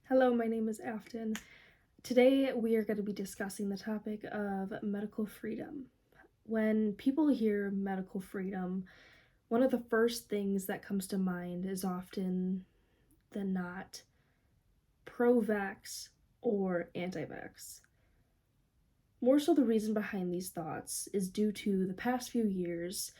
Hello, my name is Afton. Today we are going to be discussing the topic of medical freedom. When people hear medical freedom, one of the first things that comes to mind is often than not pro-vax or anti-vax. More so, the reason behind these thoughts is due to the past few years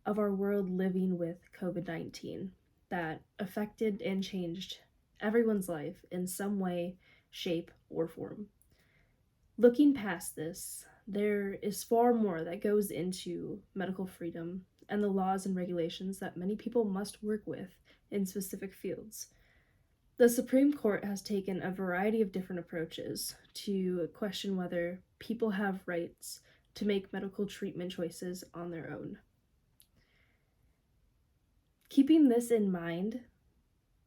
of our world living with COVID-19 that affected and changed everyone's life in some way, shape, or form. Looking past this, there is far more that goes into medical freedom and the laws and regulations that many people must work with in specific fields. The Supreme Court has taken a variety of different approaches to question whether people have rights to make medical treatment choices on their own. Keeping this in mind,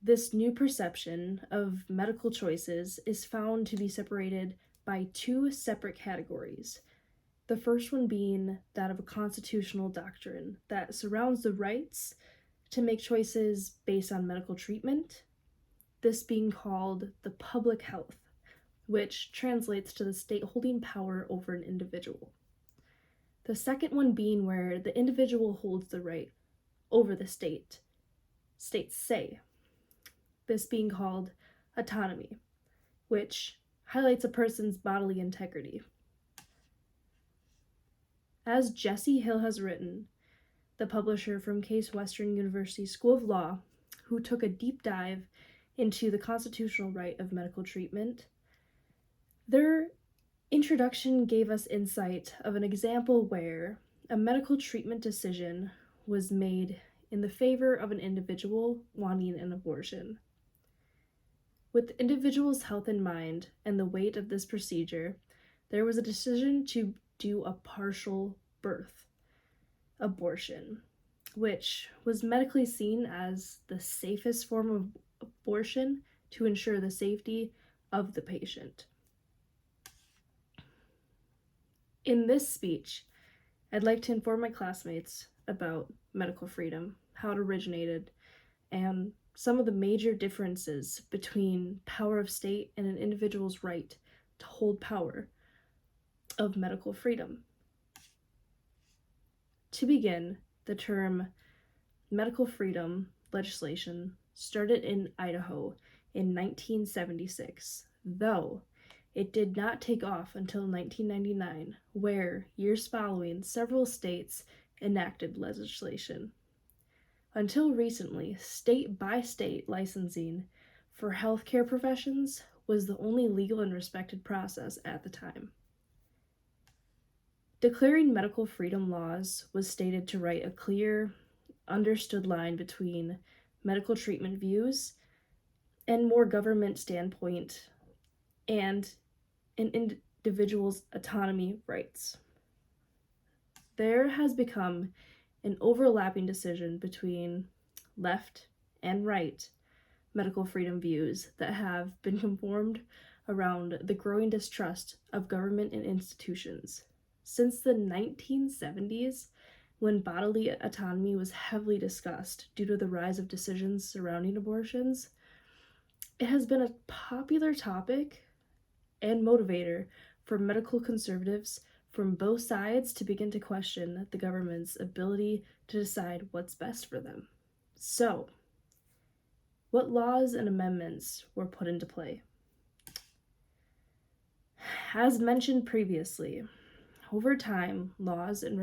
this new perception of medical choices is found to be separated by two separate categories. The first one being that of a constitutional doctrine that surrounds the rights to make choices based on medical treatment, this being called the public health, which translates to the state holding power over an individual. The second one being where the individual holds the right over the state, states say, this being called autonomy, which highlights a person's bodily integrity. As Jesse Hill has written, the publisher from Case Western University School of Law, who took a deep dive into the constitutional right of medical treatment, their introduction gave us insight of an example where a medical treatment decision was made in the favor of an individual wanting an abortion. With the individual's health in mind and the weight of this procedure, there was a decision to do a partial birth abortion, which was medically seen as the safest form of abortion to ensure the safety of the patient. In this speech, I'd like to inform my classmates about medical freedom, how it originated, and some of the major differences between power of state and an individual's right to hold power of medical freedom. To begin, the term medical freedom legislation started in Idaho in 1976, though it did not take off until 1999, where, years following, several states enacted legislation. Until recently, state-by-state licensing for healthcare professions was the only legal and respected process at the time. Declaring medical freedom laws was stated to write a clear, understood line between medical treatment views and more government standpoint and an individual's autonomy rights. There has become an overlapping decision between left and right medical freedom views that have been conformed around the growing distrust of government and institutions. Since the 1970s, when bodily autonomy was heavily discussed due to the rise of decisions surrounding abortions, it has been a popular topic and motivator for medical conservatives from both sides to begin to question the government's ability to decide what's best for them. So, what laws and amendments were put into play? As mentioned previously, over time, laws and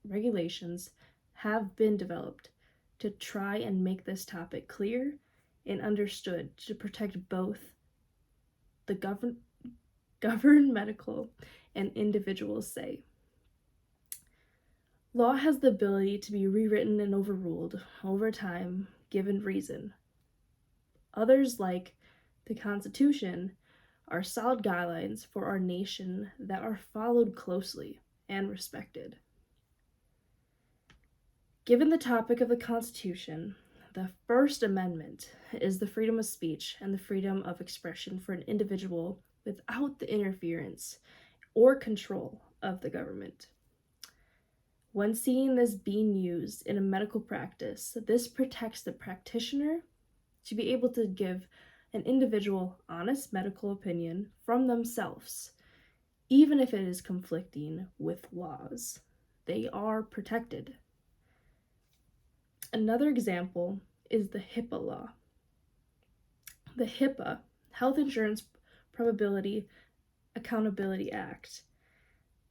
regulations have been developed to try and make this topic clear and understood to protect both the governed medical and individuals say. Law has the ability to be rewritten and overruled over time, given reason. Others, like the Constitution, are solid guidelines for our nation that are followed closely and respected. Given the topic of the Constitution, the First Amendment is the freedom of speech and the freedom of expression for an individual without the interference or control of the government. When seeing this being used in a medical practice, this protects the practitioner to be able to give an individual honest medical opinion from themselves, even if it is conflicting with laws. They are protected. Another example is the HIPAA law. The HIPAA, Health Insurance Probability Accountability Act.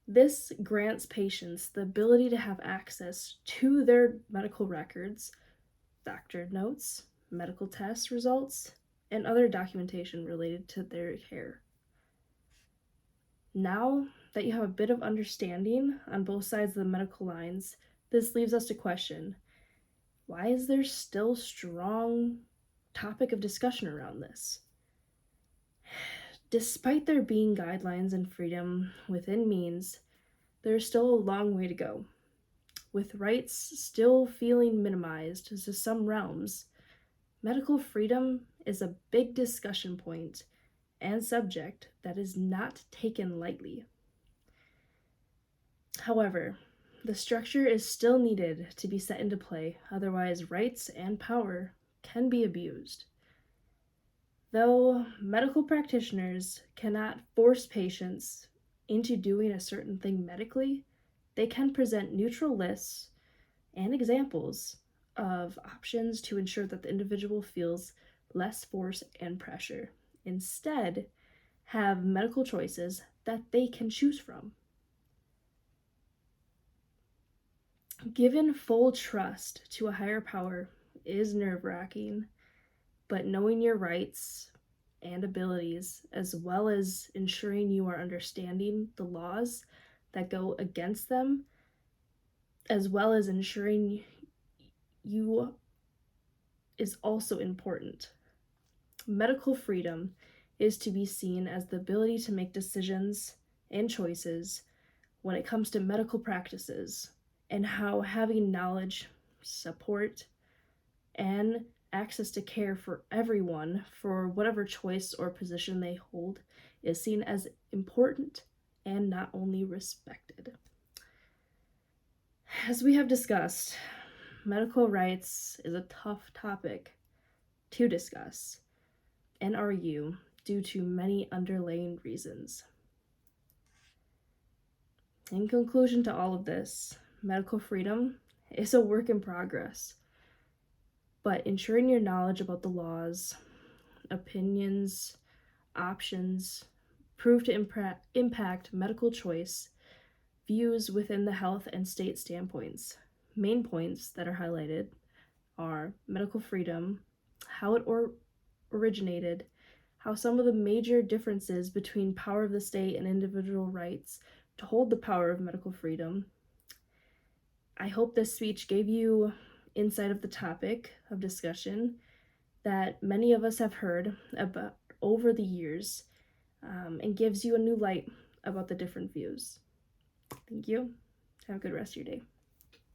This grants patients the ability to have access to their medical records, doctor notes, medical test results, and other documentation related to their care. Now that you have a bit of understanding on both sides of the medical lines, this leaves us to question, why is there still strong topic of discussion around this? Despite there being guidelines and freedom within means, there's still a long way to go. With rights still feeling minimized to some realms, medical freedom is a big discussion point and subject that is not taken lightly. However, the structure is still needed to be set into play, otherwise rights and power can be abused. Though medical practitioners cannot force patients into doing a certain thing medically, they can present neutral lists and examples of options to ensure that the individual feels less force and pressure. Instead, have medical choices that they can choose from. Given full trust to a higher power is nerve-wracking, but knowing your rights and abilities, as well as ensuring you are understanding the laws that go against them, as well as ensuring you is also important. Medical freedom is to be seen as the ability to make decisions and choices when it comes to medical practices, and how having knowledge, support, and access to care for everyone for whatever choice or position they hold is seen as important and not only respected. As we have discussed, medical rights is a tough topic to discuss and argue due to many underlying reasons. In conclusion to all of this, medical freedom is a work in progress, but ensuring your knowledge about the laws, opinions, options prove to impact medical choice views within the health and state standpoints. Main points that are highlighted are medical freedom, how it originated, how some of the major differences between power of the state and individual rights to hold the power of medical freedom. I hope this speech gave you insight of the topic of discussion that many of us have heard about over the years, and gives you a new light about the different views. Thank you. Have a good rest of your day.